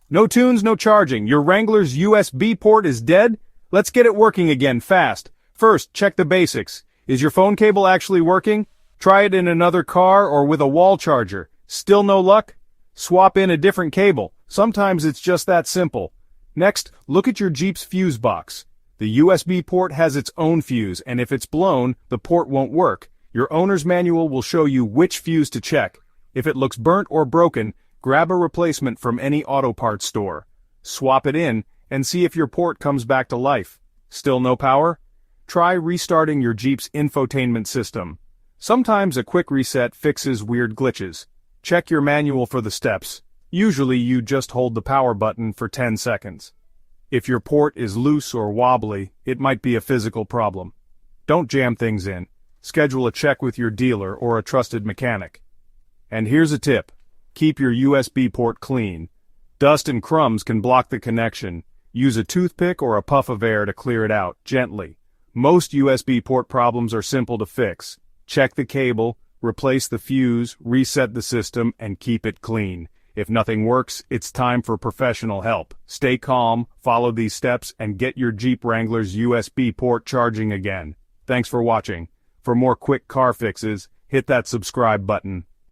No tunes, no charging. Your Wrangler's USB port is dead? Let's get it working again fast. First, check the basics. Is your phone cable actually working? Try it in another car or with a wall charger. Still no luck? Swap in a different cable. Sometimes it's just that simple. Next, look at your Jeep's fuse box. The USB port has its own fuse, and if it's blown, the port won't work. Your owner's manual will show you which fuse to check. If it looks burnt or broken, grab a replacement from any auto parts store. Swap it in, and see if your port comes back to life. Still no power? Try restarting your Jeep's infotainment system. Sometimes a quick reset fixes weird glitches. Check your manual for the steps. Usually you just hold the power button for 10 seconds. If your port is loose or wobbly, it might be a physical problem. Don't jam things in. Schedule a check with your dealer or a trusted mechanic. And here's a tip. Keep your USB port clean. Dust and crumbs can block the connection. Use a toothpick or a puff of air to clear it out, gently. Most USB port problems are simple to fix. Check the cable, replace the fuse, reset the system, and keep it clean. If nothing works, it's time for professional help. Stay calm, follow these steps, and get your Jeep Wrangler's USB port charging again. Thanks for watching. For more quick car fixes, hit that subscribe button.